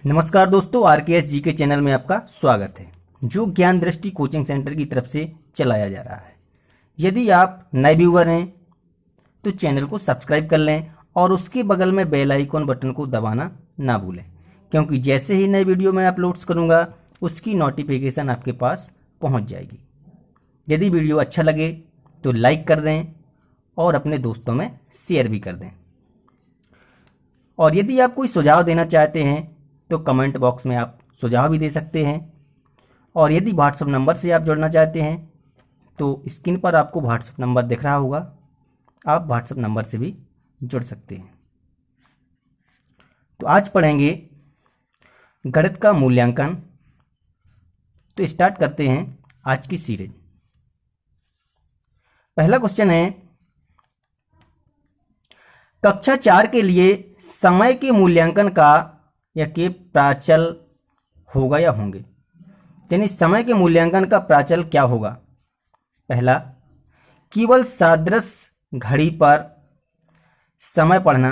नमस्कार दोस्तों, आरकेएस जी के चैनल में आपका स्वागत है, जो ज्ञान दृष्टि कोचिंग सेंटर की तरफ से चलाया जा रहा है। यदि आप नए व्यूअर हैं तो चैनल को सब्सक्राइब कर लें और उसके बगल में बेल आइकॉन बटन को दबाना ना भूलें, क्योंकि जैसे ही नए वीडियो मैं अपलोड्स करूँगा उसकी नोटिफिकेशन आपके पास पहुँच जाएगी। यदि वीडियो अच्छा लगे तो लाइक कर दें और अपने दोस्तों में शेयर भी कर दें। और यदि आप कोई सुझाव देना चाहते हैं तो कमेंट बॉक्स में आप सुझाव भी दे सकते हैं। और यदि व्हाट्सएप नंबर से आप जुड़ना चाहते हैं तो स्क्रीन पर आपको व्हाट्सएप नंबर दिख रहा होगा, आप व्हाट्सएप नंबर से भी जुड़ सकते हैं। तो आज पढ़ेंगे गणित का मूल्यांकन। तो स्टार्ट करते हैं आज की सीरीज। पहला क्वेश्चन है, कक्षा 4 के लिए समय के मूल्यांकन का या के प्राचल होगा या होंगे, यानी समय के मूल्यांकन का प्राचल क्या होगा। पहला, केवल सादृश्य घड़ी पर समय पढ़ना।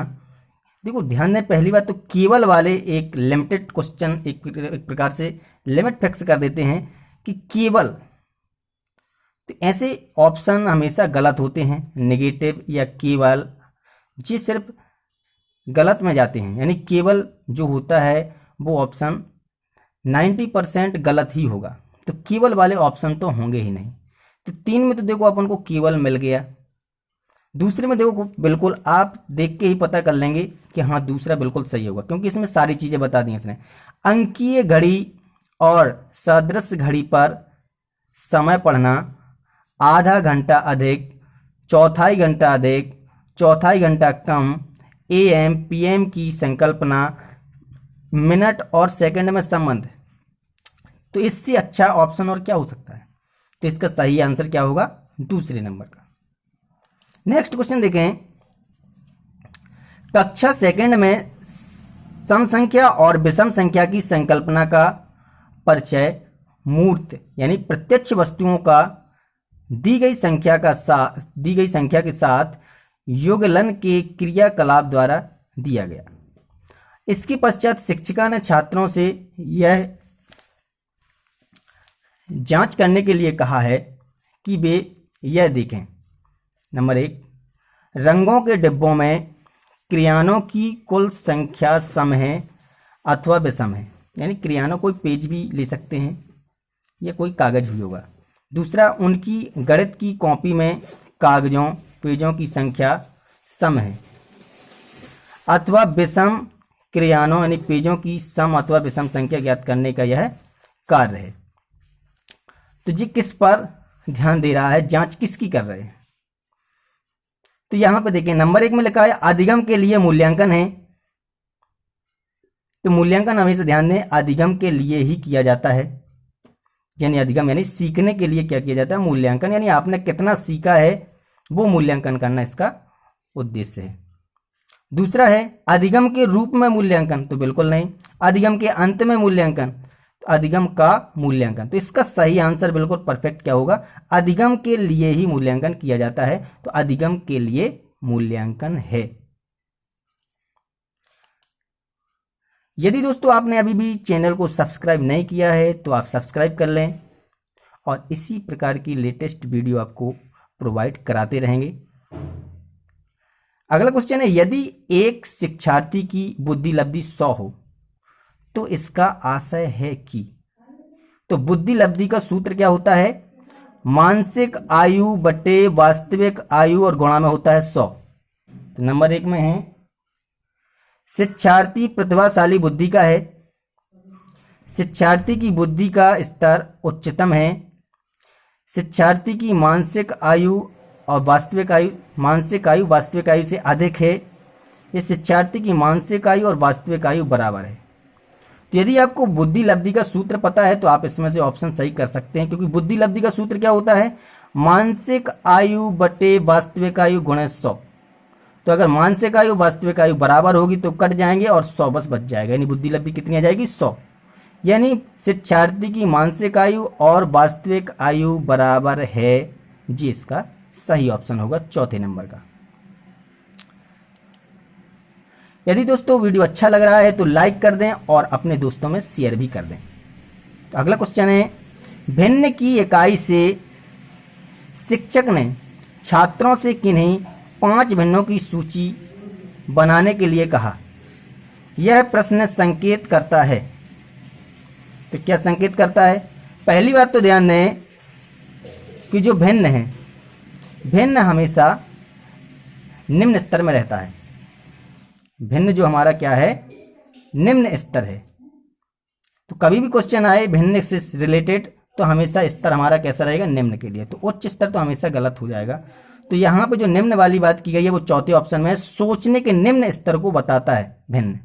देखो ध्यान दें, पहली बात तो केवल वाले एक लिमिटेड क्वेश्चन एक प्रकार से लिमिट फिक्स कर देते हैं कि केवल, तो ऐसे ऑप्शन हमेशा गलत होते हैं। नेगेटिव या केवल ये सिर्फ गलत में जाते हैं, यानी केवल जो होता है वो ऑप्शन 90% गलत ही होगा। तो केवल वाले ऑप्शन तो होंगे ही नहीं। तो 3 में तो देखो अपन को केवल मिल गया। दूसरे में देखो बिल्कुल आप देख के ही पता कर लेंगे कि हाँ दूसरा बिल्कुल सही होगा, क्योंकि इसमें सारी चीजें बता दी इसने। अंकीय घड़ी और सदृश घड़ी पर समय पढ़ना, आधा घंटा अधिक, चौथाई घंटा अधिक, चौथाई घंटा कम, AM PM की संकल्पना, मिनट और सेकंड में संबंध। तो इससे अच्छा ऑप्शन और क्या हो सकता है। तो इसका सही आंसर क्या होगा, दूसरे नंबर का। नेक्स्ट क्वेश्चन देखें, कक्षा सेकंड में सम संख्या और विषम संख्या की संकल्पना का परिचय मूर्त यानी प्रत्यक्ष वस्तुओं का दी गई संख्या के साथ योगलन के क्रियाकलाप द्वारा दिया गया। इसके पश्चात शिक्षिका ने छात्रों से यह जांच करने के लिए कहा है कि वे यह देखें। नंबर 1, रंगों के डिब्बों में क्रेयॉनों की कुल संख्या सम है अथवा विषम है, यानी क्रेयॉनों कोई पेज भी ले सकते हैं या कोई कागज भी होगा। दूसरा, उनकी गणित की कॉपी में कागजों पेजों की संख्या सम है अथवा विषम, क्रेयॉनों यानी पेजों की सम अथवा विषम संख्या ज्ञात करने का यह कार्य है। तो जी किस पर ध्यान दे रहा है, जांच किसकी कर रहे हैं। तो यहां पर देखिए नंबर 1 में लिखा है अधिगम के लिए मूल्यांकन है। तो मूल्यांकन हमेशा ध्यान दें अधिगम के लिए ही किया जाता है, यानी अधिगम यानी सीखने के लिए क्या किया जाता है, मूल्यांकन, यानी आपने कितना सीखा है वो मूल्यांकन करना इसका उद्देश्य है। दूसरा है अधिगम के रूप में मूल्यांकन, तो बिल्कुल नहीं। अधिगम के अंत में मूल्यांकन, तो अधिगम का मूल्यांकन। तो इसका सही आंसर बिल्कुल परफेक्ट क्या होगा, अधिगम के लिए ही मूल्यांकन किया जाता है। तो अधिगम के लिए मूल्यांकन है। यदि दोस्तों आपने अभी भी चैनल को सब्सक्राइब नहीं किया है तो आप सब्सक्राइब कर लें और इसी प्रकार की लेटेस्ट वीडियो आपको प्रोवाइड कराते रहेंगे। अगला क्वेश्चन है, यदि एक शिक्षार्थी की बुद्धि लब्धि 100 हो तो इसका आशय है कि। तो बुद्धि लब्धि का सूत्र क्या होता है, मानसिक आयु बटे वास्तविक आयु और गुणा में होता है 100। तो नंबर 1 में है शिक्षार्थी प्रतिभाशाली बुद्धि का है, शिक्षार्थी की बुद्धि का स्तर उच्चतम है, शिक्षार्थी की मानसिक आयु और वास्तविक आयु, मानसिक आयु वास्तविक आयु से अधिक है, ये शिक्षार्थी की मानसिक आयु और वास्तविक आयु बराबर है। तो यदि आपको बुद्धि लब्धि का सूत्र पता है तो आप इसमें से ऑप्शन सही कर सकते हैं, क्योंकि बुद्धि लब्धि का सूत्र क्या होता है, मानसिक आयु बटे वास्तविक आयु गुणे 100। तो अगर मानसिक आयु वास्तविक आयु बराबर होगी तो कट जाएंगे और 100 बस बच जाएगा, यानी बुद्धि लब्धि कितनी आ जाएगी, 100। यानी शिक्षार्थी की मानसिक आयु और वास्तविक आयु बराबर है, जी इसका सही ऑप्शन होगा चौथे नंबर का। यदि दोस्तों वीडियो अच्छा लग रहा है तो लाइक कर दें और अपने दोस्तों में शेयर भी कर दें। तो अगला क्वेश्चन है, भिन्न की इकाई से शिक्षक ने छात्रों से किन्हीं 5 भिन्नों की सूची बनाने के लिए कहा। यह प्रश्न संकेत करता है। तो क्या संकेत करता है? पहली बात तो ध्यान दें कि जो भिन्न है, भिन्न हमेशा निम्न स्तर में रहता है। भिन्न जो हमारा क्या है, निम्न स्तर है। तो कभी भी क्वेश्चन आए भिन्न से रिलेटेड तो हमेशा स्तर हमारा कैसा रहेगा, निम्न के लिए। तो उच्च स्तर तो हमेशा गलत हो जाएगा। तो यहाँ पे जो निम्न वाली बात की गई है वो चौथे ऑप्शन में है, सोचने के निम्न स्तर को बताता है भिन्न।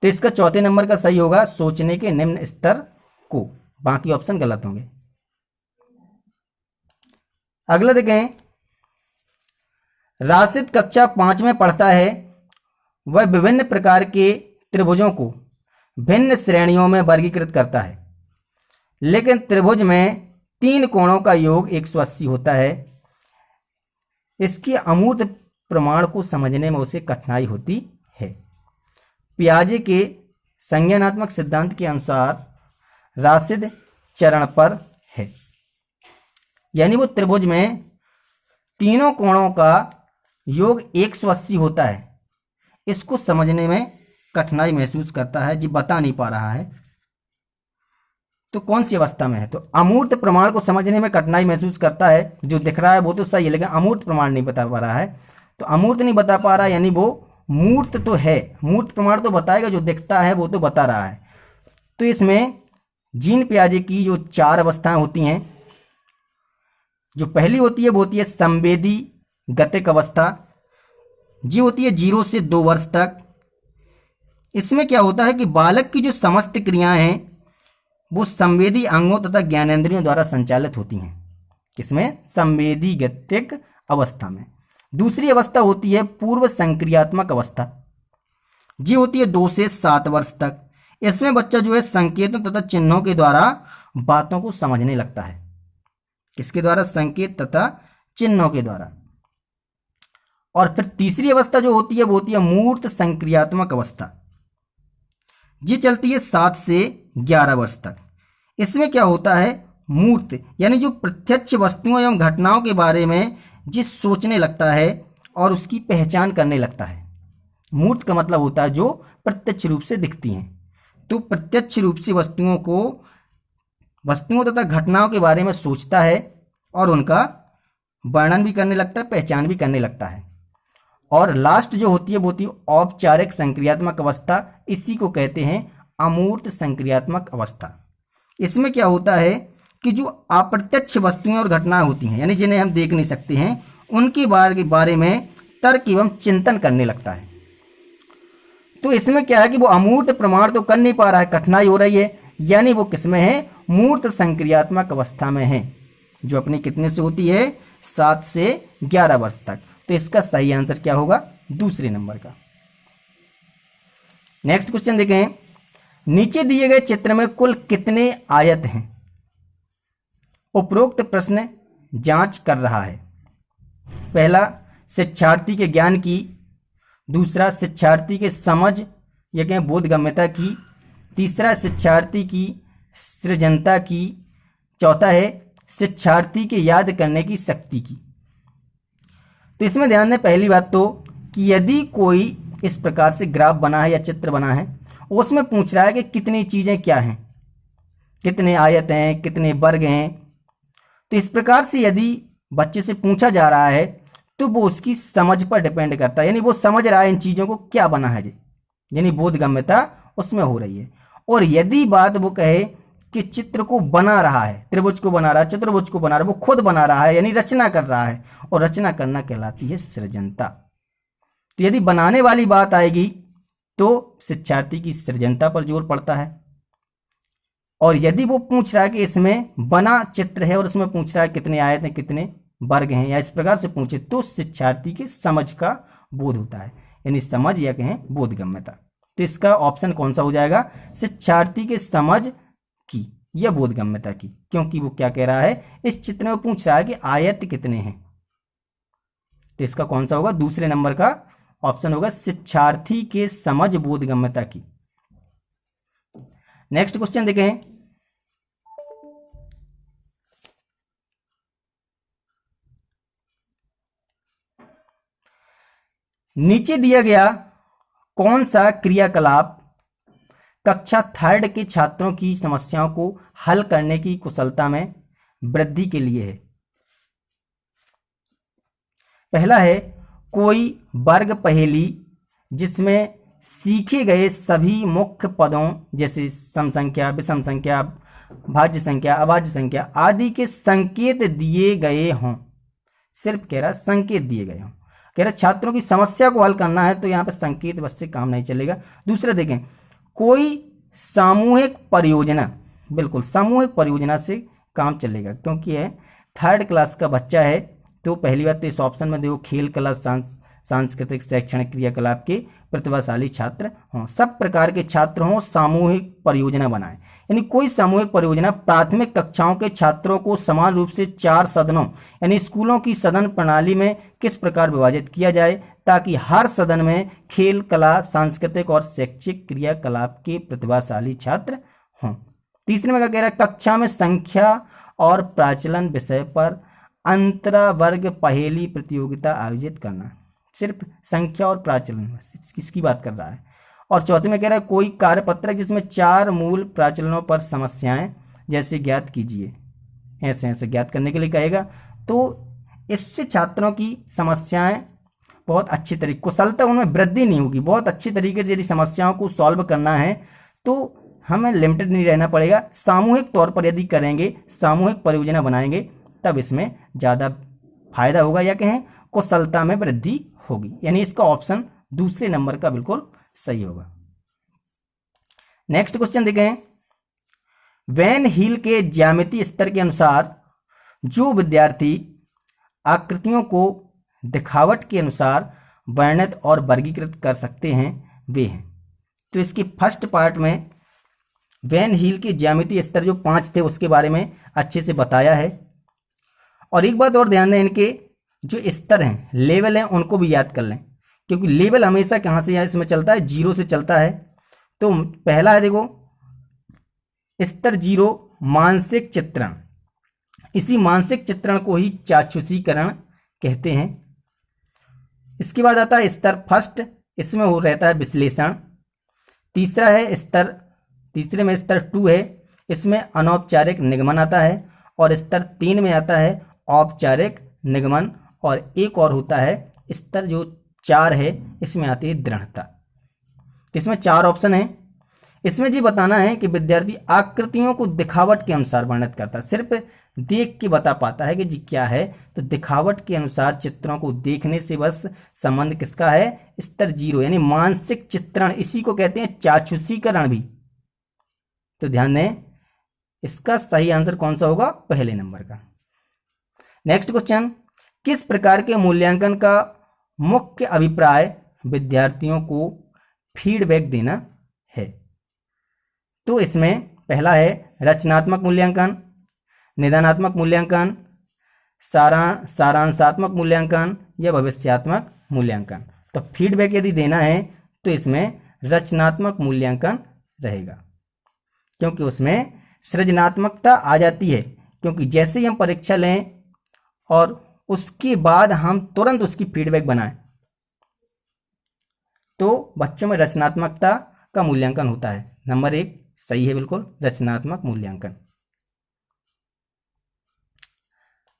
तो इसका चौथे नंबर का सही होगा सोचने के निम्न स्तर को, बाकी ऑप्शन गलत होंगे। अगला देखें, राशिद कक्षा 5 में पढ़ता है। वह विभिन्न प्रकार के त्रिभुजों को भिन्न श्रेणियों में वर्गीकृत करता है, लेकिन त्रिभुज में 3 कोणों का योग 180 होता है। इसके अमूर्त प्रमाण को समझने में उसे कठिनाई होती है। पियाजे के संज्ञानात्मक सिद्धांत के अनुसार राशिद चरण पर है, यानी वो त्रिभुज में तीनों कोणों का योग 180 होता है। इसको समझने में कठिनाई महसूस करता है, जी बता नहीं पा रहा है। तो कौन सी अवस्था में है? तो अमूर्त प्रमाण को समझने में कठिनाई महसूस करता है। जो दिख रहा है वो तो सही है, लेकिन अमूर्त प्रमाण नहीं बता पा रहा है। तो अमूर्त नहीं बता पा रहा है, यानी वो मूर्त तो है। मूर्त प्रमाण तो बताएगा, जो दिखता है वो तो बता रहा है। तो इसमें जीन पियाजे की जो 4 अवस्थाएं होती हैं, जो पहली होती है वो होती है संवेदी गतिक अवस्था, जी होती है 0 से 2 वर्ष तक। इसमें क्या होता है कि बालक की जो समस्त क्रियाएं हैं वो संवेदी अंगों तथा ज्ञानेंद्रियों द्वारा संचालित होती हैं। किसमें? संवेदी गतिक अवस्था में। दूसरी अवस्था होती है पूर्व संक्रियात्मक अवस्था, जी होती है 2 से 7 वर्ष तक। इसमें बच्चा जो है संकेतों तथा चिन्हों के द्वारा बातों को समझने लगता है। किसके द्वारा? संकेत तथा चिन्हों के द्वारा। और फिर तीसरी अवस्था जो होती है वो होती है मूर्त संक्रियात्मक अवस्था, जी चलती है 7 से 11 वर्ष तक। इसमें क्या होता है? मूर्त यानी जो प्रत्यक्ष वस्तुओं एवं घटनाओं के बारे में जिस सोचने लगता है और उसकी पहचान करने लगता है। मूर्त का मतलब होता है जो प्रत्यक्ष रूप से दिखती हैं। तो प्रत्यक्ष रूप से वस्तुओं तथा घटनाओं के बारे में सोचता है और उनका वर्णन भी करने लगता है, पहचान भी करने लगता है। और लास्ट जो होती है वो होती है औपचारिक संक्रियात्मक अवस्था। इसी को कहते हैं अमूर्त संक्रियात्मक अवस्था। इसमें क्या होता है कि जो अप्रत्यक्ष वस्तुएं और घटनाएं होती हैं, यानी जिन्हें हम देख नहीं सकते हैं, उनके बारे में तर्क एवं चिंतन करने लगता है। तो इसमें क्या है कि वो अमूर्त प्रमाण तो कर नहीं पा रहा है, कठिनाई हो रही है, यानी वो किसमें है? मूर्त संक्रियात्मक अवस्था में है, जो अपनी कितने से होती है? 7 से 11 वर्ष तक। तो इसका सही आंसर क्या होगा? दूसरे नंबर का। नेक्स्ट क्वेश्चन देखें, नीचे दिए गए चित्र में कुल कितने आयत हैं? उपरोक्त प्रश्न जांच कर रहा है। पहला शिक्षार्थी के ज्ञान की, दूसरा शिक्षार्थी के समझ या कहें बोधगम्यता की, तीसरा शिक्षार्थी की सृजनता की, चौथा है शिक्षार्थी के याद करने की शक्ति की। तो इसमें ध्यान दें पहली बात तो कि यदि कोई इस प्रकार से ग्राफ बना है या चित्र बना है, उसमें पूछ रहा है कि कितनी चीजें क्या हैं, कितने आयत हैं, कितने वर्ग हैं। तो इस प्रकार से यदि बच्चे से पूछा जा रहा है तो वो उसकी समझ पर डिपेंड करता है, यानी वो समझ रहा है इन चीजों को क्या बना है जी, यानी बोधगम्यता उसमें हो रही है। और यदि बात वो कहे कि चित्र को बना रहा है, त्रिभुज को बना रहा है, चतुर्भुज को बना रहा है, वो खुद बना रहा है, यानी रचना कर रहा है, और रचना करना कहलाती है सृजनता। तो यदि बनाने वाली बात आएगी तो शिक्षार्थी की सृजनता पर जोर पड़ता है। और यदि वो पूछ रहा है कि इसमें बना चित्र है और उसमें पूछ रहा है कितने आयत हैं, कितने वर्ग हैं, या इस प्रकार से पूछे, तो शिक्षार्थी की समझ का बोध होता है, यानी समझ या कहें बोधगम्यता। तो इसका ऑप्शन कौन सा हो जाएगा? शिक्षार्थी के समझ की या बोधगम्यता की, क्योंकि वो क्या कह रहा है, इस चित्र में पूछ रहा है कि आयत कितने हैं। तो इसका कौन सा होगा? दूसरे नंबर का ऑप्शन होगा शिक्षार्थी के समझ बोधगम्यता की। नेक्स्ट क्वेश्चन देखें, नीचे दिया गया कौन सा क्रियाकलाप कक्षा थर्ड के छात्रों की समस्याओं को हल करने की कुशलता में वृद्धि के लिए है? पहला है कोई वर्ग पहेली जिसमें सीखे गए सभी मुख्य पदों जैसे सम संख्या, विषम संख्या, भाज्य संख्या, अभाज्य संख्या आदि के संकेत दिए गए हों। सिर्फ कह रहा संकेत दिए गए हों, कह रहा छात्रों की समस्या को हल करना है तो यहां पर संकेत बस से काम नहीं चलेगा। दूसरा देखें, कोई सामूहिक परियोजना, बिल्कुल सामूहिक परियोजना से काम चलेगा क्योंकि यह थर्ड क्लास का बच्चा है। तो पहली बात तो इस ऑप्शन में देखो खेल कला सांस्कृतिक शैक्षणिक क्रियाकलाप के प्रतिभाशाली छात्र हों, सब प्रकार के छात्र हों, सामूहिक परियोजना बनाएं। यानी कोई सामूहिक परियोजना प्राथमिक कक्षाओं के छात्रों को समान रूप से 4 सदनों यानी स्कूलों की सदन प्रणाली में किस प्रकार विभाजित किया जाए ताकि हर सदन में खेल कला सांस्कृतिक और शैक्षिक क्रियाकलाप के प्रतिभाशाली छात्र हों। तीसरे में क्या कह रहा है, कक्षा में संख्या और प्राचलन विषय पर अंतरा वर्ग पहेली प्रतियोगिता आयोजित करना। सिर्फ संख्या और प्राचलन किसकी बात कर रहा है। और चौथे में कह रहा है कोई कार्यपत्रक जिसमें 4 मूल प्राचलनों पर समस्याएं जैसे ज्ञात कीजिए, ऐसे ऐसे ज्ञात करने के लिए कहेगा। तो इससे छात्रों की समस्याएं बहुत अच्छी तरीके, कुशलता उनमें वृद्धि नहीं होगी। बहुत अच्छी तरीके से यदि समस्याओं को सॉल्व करना है तो हमें लिमिटेड नहीं रहना पड़ेगा। सामूहिक तौर पर यदि करेंगे, सामूहिक परियोजना बनाएंगे तब इसमें ज़्यादा फायदा होगा या कहें कुशलता में वृद्धि होगी। यानी इसका ऑप्शन दूसरे नंबर का बिल्कुल सही होगा। नेक्स्ट क्वेश्चन देखें, वैन हील के ज्यामितीय स्तर के अनुसार जो विद्यार्थी आकृतियों को दिखावट के अनुसार वर्णित और वर्गीकृत कर सकते हैं वे हैं। तो इसके फर्स्ट पार्ट में वैन हील के ज्यामितीय स्तर जो 5 थे उसके बारे में अच्छे से बताया है। और एक बात और ध्यान दें, इनके जो स्तर हैं, लेवल हैं, उनको भी याद कर लें क्योंकि लेवल हमेशा कहाँ से इसमें चलता है, 0 से चलता है। तो पहला है देखो स्तर 0 मानसिक चित्रण, इसी मानसिक चित्रण को ही चाक्षुषीकरण कहते हैं। इसके बाद आता है स्तर फर्स्ट, इसमें हो रहता है विश्लेषण। तीसरा है स्तर, तीसरे में स्तर 2 है, इसमें अनौपचारिक निगमन आता है। और स्तर 3 में आता है औपचारिक निगमन। और एक और होता है स्तर जो 4 है, इसमें आती है दृढ़ता। इसमें 4 ऑप्शन है। इसमें जी बताना है कि विद्यार्थी आकृतियों को दिखावट के अनुसार वर्णित करता है, सिर्फ देख के बता पाता है कि जी क्या है। तो दिखावट के अनुसार चित्रों को देखने से बस संबंध किसका है, स्तर 0 यानी मानसिक चित्रण, इसी को कहते हैं चाक्षुषीकरण भी। तो ध्यान दें इसका सही आंसर कौन सा होगा, पहले नंबर का। नेक्स्ट क्वेश्चन, किस प्रकार के मूल्यांकन का मुख्य अभिप्राय विद्यार्थियों को फीडबैक देना है? तो इसमें पहला है रचनात्मक मूल्यांकन, निदानात्मक मूल्यांकन, सारांशात्मक मूल्यांकन या भविष्यात्मक मूल्यांकन। तो फीडबैक यदि देना है तो इसमें रचनात्मक मूल्यांकन रहेगा क्योंकि उसमें सृजनात्मकता आ जाती है। क्योंकि जैसे ही हम परीक्षा लें और उसके बाद हम तुरंत उसकी फीडबैक बनाएं तो बच्चों में रचनात्मकता का मूल्यांकन होता है। नंबर 1 सही है बिल्कुल, रचनात्मक मूल्यांकन।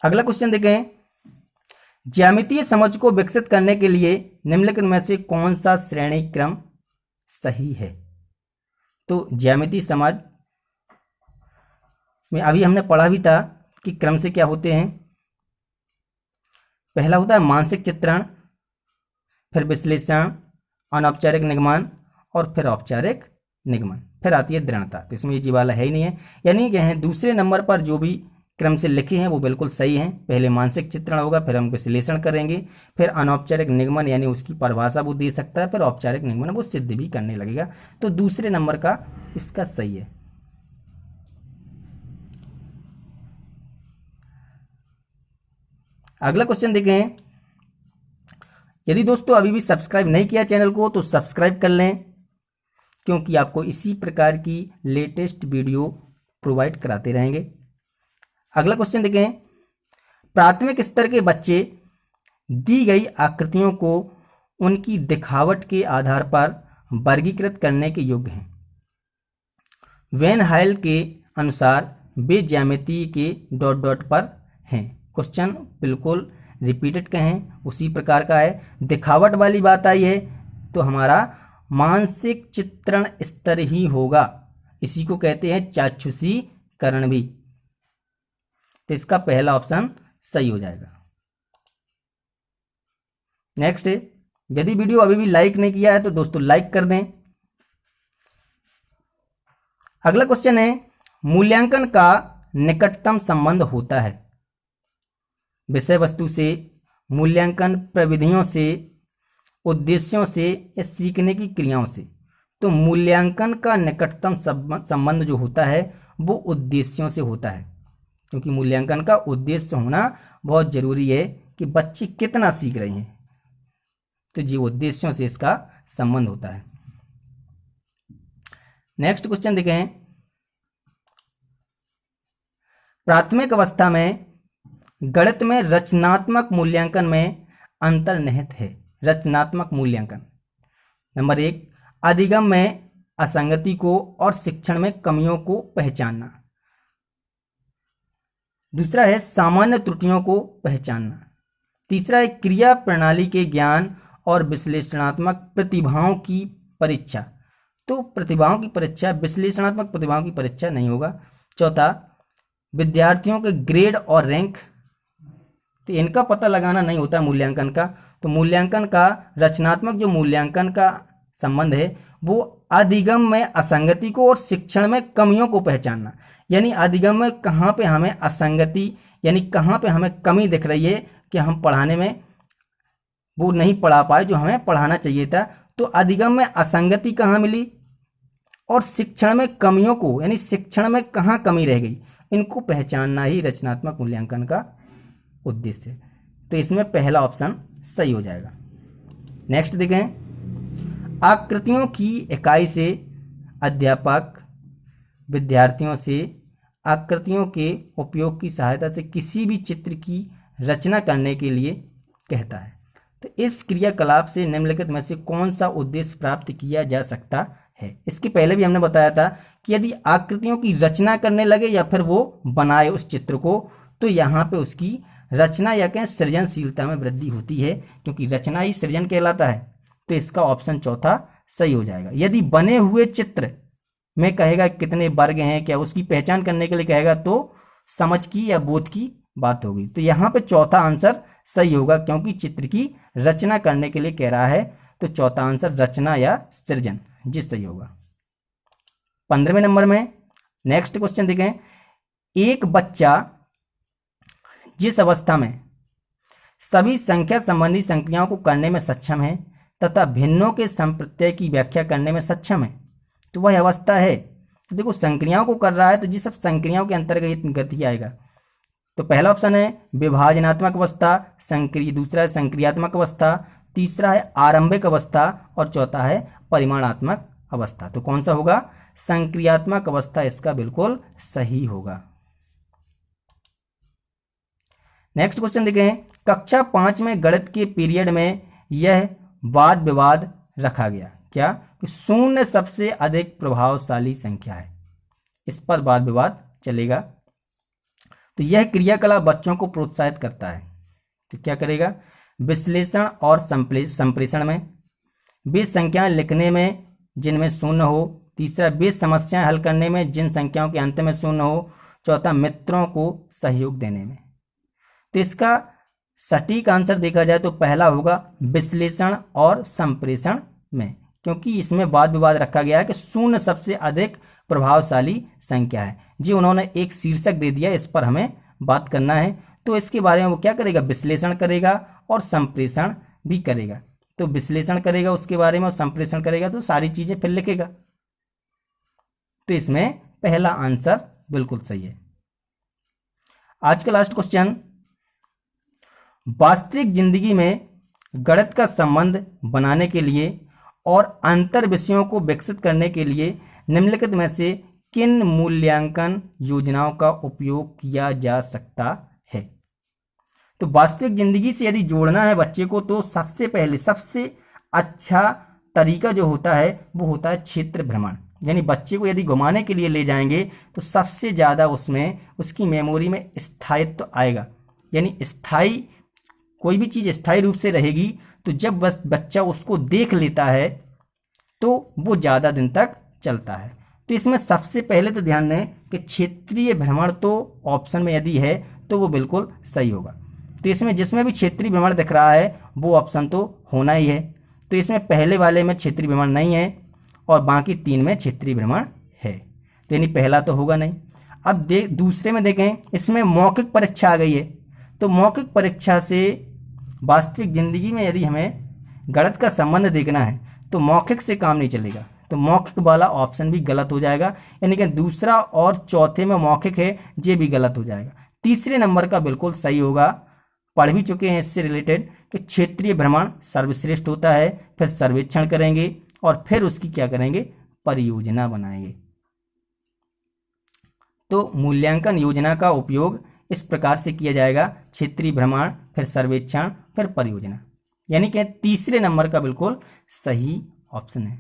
अगला क्वेश्चन देखें, ज्यामितीय समझ को विकसित करने के लिए निम्नलिखित में से कौन सा श्रेणी क्रम सही है? तो ज्यामितीय समझ में अभी हमने पढ़ा भी था कि क्रम से क्या होते हैं। पहला होता है मानसिक चित्रण, फिर विश्लेषण, अनौपचारिक निगमन और फिर औपचारिक निगमन, फिर आती है दृढ़ता। तो इसमें ये जी वाला है ही नहीं है, यानी क्या है दूसरे नंबर पर जो भी क्रम से लिखे हैं वो बिल्कुल सही हैं। पहले मानसिक चित्रण होगा, फिर हम विश्लेषण करेंगे, फिर अनौपचारिक निगमन यानी उसकी परिभाषा वो दे सकता है, फिर औपचारिक निगमन वो सिद्ध भी करने लगेगा। तो दूसरे नंबर का इसका सही है। अगला क्वेश्चन देखें, यदि दोस्तों अभी भी सब्सक्राइब नहीं किया चैनल को तो सब्सक्राइब कर लें, क्योंकि आपको इसी प्रकार की लेटेस्ट वीडियो प्रोवाइड कराते रहेंगे। अगला क्वेश्चन देखें, प्राथमिक स्तर के बच्चे दी गई आकृतियों को उनकी दिखावट के आधार पर वर्गीकृत करने के योग्य हैं। वेन हाइल के अनुसार वे ज्यामिति के डॉट डॉट पर हैं। क्वेश्चन बिल्कुल रिपीटेड कहें उसी प्रकार का है। दिखावट वाली बात आई है तो हमारा मानसिक चित्रण स्तर ही होगा, इसी को कहते हैं चाक्षुषीकरण भी। तो इसका पहला ऑप्शन सही हो जाएगा। नेक्स्ट है, यदि वीडियो अभी भी लाइक नहीं किया है तो दोस्तों लाइक कर दें। अगला क्वेश्चन है, मूल्यांकन का निकटतम संबंध होता है विषय वस्तु से, मूल्यांकन प्रविधियों से, उद्देश्यों से या सीखने की क्रियाओं से। तो मूल्यांकन का निकटतम संबंध जो होता है वो उद्देश्यों से होता है, क्योंकि मूल्यांकन का उद्देश्य होना बहुत जरूरी है कि बच्चे कितना सीख रहे हैं, तो जी उद्देश्यों से इसका संबंध होता है। नेक्स्ट क्वेश्चन देखें, प्राथमिक अवस्था में गणित में रचनात्मक मूल्यांकन में अंतर्निहित है। रचनात्मक मूल्यांकन नंबर 1, अधिगम में असंगति को और शिक्षण में कमियों को पहचानना। दूसरा है सामान्य त्रुटियों को पहचानना। तीसरा है क्रिया प्रणाली के ज्ञान और विश्लेषणात्मक प्रतिभाओं की परीक्षा। तो प्रतिभाओं की परीक्षा, विश्लेषणात्मक प्रतिभाओं की परीक्षा नहीं होगा। चौथा, विद्यार्थियों के ग्रेड और रैंक, तो इनका पता लगाना नहीं होता मूल्यांकन का। तो मूल्यांकन का रचनात्मक जो मूल्यांकन का संबंध है वो अधिगम में असंगति को और शिक्षण में कमियों को पहचानना। यानी अधिगम में कहाँ पे हमें असंगति, यानी कहाँ पे हमें कमी दिख रही है कि हम पढ़ाने में वो नहीं पढ़ा पाए जो हमें पढ़ाना चाहिए था। तो अधिगम में असंगति कहाँ मिली और शिक्षण में कमियों को, यानी शिक्षण में कहाँ कमी रह गई, इनको पहचानना ही रचनात्मक मूल्यांकन का उद्देश्य है। तो इसमें पहला ऑप्शन सही हो जाएगा। नेक्स्ट देखें, आकृतियों की इकाई से अध्यापक विद्यार्थियों से आकृतियों के उपयोग की सहायता से किसी भी चित्र की रचना करने के लिए कहता है। तो इस क्रियाकलाप से निम्नलिखित में से कौन सा उद्देश्य प्राप्त किया जा सकता है। इसके पहले भी हमने बताया था कि यदि आकृतियों की रचना करने लगे या फिर वो बनाए उस चित्र को, तो यहाँ पे उसकी रचना या कहें सृजनशीलता में वृद्धि होती है, क्योंकि रचना ही सृजन कहलाता है। तो इसका ऑप्शन चौथा सही हो जाएगा। यदि बने हुए चित्र में कहेगा कितने वर्ग हैं, क्या उसकी पहचान करने के लिए कहेगा, तो समझ की या बोध की बात होगी। तो यहाँ पे चौथा आंसर सही होगा, क्योंकि चित्र की रचना करने के लिए कह रहा है। तो चौथा आंसर रचना या सृजन जी सही होगा। 15वें नंबर में नेक्स्ट क्वेश्चन देखें, एक बच्चा जिस अवस्था में सभी संख्या संबंधी संक्रियाओं को करने में सक्षम है तथा भिन्नों के संप्रत्यय की व्याख्या करने में सक्षम है, तो वह अवस्था है। तो देखो संक्रियाओं को कर रहा है तो जी सब संक्रियाओं के अंतर्गत गति आएगा। तो पहला ऑप्शन है विभाजनात्मक अवस्था, दूसरा है संक्रियात्मक अवस्था, तीसरा है आरंभिक अवस्था और चौथा है परिमाणात्मक अवस्था। तो कौन सा होगा? संक्रियात्मक अवस्था इसका बिल्कुल सही होगा। नेक्स्ट क्वेश्चन देखें, कक्षा 5 में गणित के पीरियड में यह वाद विवाद रखा गया क्या कि शून्य सबसे अधिक प्रभावशाली संख्या है, इस पर वाद विवाद चलेगा। तो यह क्रियाकलाप बच्चों को प्रोत्साहित करता है। तो क्या करेगा? विश्लेषण और संप्रेषण में, वे संख्याएं लिखने में जिनमें शून्य हो, तीसरा वे समस्याएं हल करने में जिन संख्याओं के अंत में शून्य हो, चौथा मित्रों को सहयोग देने में। तो इसका सटीक आंसर देखा जाए तो पहला होगा विश्लेषण और संप्रेषण में, क्योंकि इसमें वाद विवाद रखा गया है कि शून्य सबसे अधिक प्रभावशाली संख्या है। जी उन्होंने एक शीर्षक दे दिया, इस पर हमें बात करना है। तो इसके बारे में वो क्या करेगा? विश्लेषण करेगा और संप्रेषण भी करेगा। तो विश्लेषण करेगा उसके बारे में और संप्रेषण करेगा, तो सारी चीजें फिर लिखेगा। तो इसमें पहला आंसर बिल्कुल सही है। आज का लास्ट क्वेश्चन, वास्तविक जिंदगी में गणित का संबंध बनाने के लिए और अंतर विषयों को विकसित करने के लिए निम्नलिखित में से किन मूल्यांकन योजनाओं का उपयोग किया जा सकता है। तो वास्तविक जिंदगी से यदि जोड़ना है बच्चे को तो सबसे पहले सबसे अच्छा तरीका जो होता है वो होता है क्षेत्र भ्रमण। यानी बच्चे को यदि घुमाने के लिए ले जाएंगे तो सबसे ज़्यादा उसमें उसकी मेमोरी में स्थायित्व आएगा। यानी स्थायी कोई भी चीज़ स्थायी रूप से रहेगी तो जब बस बच्चा उसको देख लेता है तो वो ज़्यादा दिन तक चलता है। तो इसमें सबसे पहले तो ध्यान दें कि क्षेत्रीय भ्रमण तो ऑप्शन में यदि है तो वो बिल्कुल सही होगा। तो इसमें जिसमें भी क्षेत्रीय भ्रमण दिख रहा है वो ऑप्शन तो होना ही है। तो इसमें पहले वाले में क्षेत्रीय भ्रमण नहीं है और बाकी 3 में क्षेत्रीय भ्रमण है, तो यानी पहला तो होगा नहीं। अब दूसरे में देखें, इसमें मौखिक परीक्षा आ गई है। तो मौखिक परीक्षा से वास्तविक जिंदगी में यदि हमें गणित का संबंध देखना है तो मौखिक से काम नहीं चलेगा, तो मौखिक वाला ऑप्शन भी गलत हो जाएगा। यानी कि दूसरा और चौथे में मौखिक है, ये भी गलत हो जाएगा। तीसरे नंबर का बिल्कुल सही होगा, पढ़ भी चुके हैं इससे रिलेटेड कि क्षेत्रीय भ्रमण सर्वश्रेष्ठ होता है, फिर सर्वेक्षण करेंगे और फिर उसकी क्या करेंगे, परियोजना बनाएंगे। तो मूल्यांकन योजना का उपयोग इस प्रकार से किया जाएगा, क्षेत्रीय भ्रमण, फिर सर्वेक्षण, फिर परियोजना। यानी कि तीसरे नंबर का बिल्कुल सही ऑप्शन है।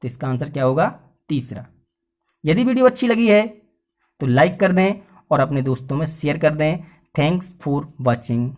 तो इसका आंसर क्या होगा, तीसरा। यदि वीडियो अच्छी लगी है तो लाइक कर दें और अपने दोस्तों में शेयर कर दें। Thanks for watching.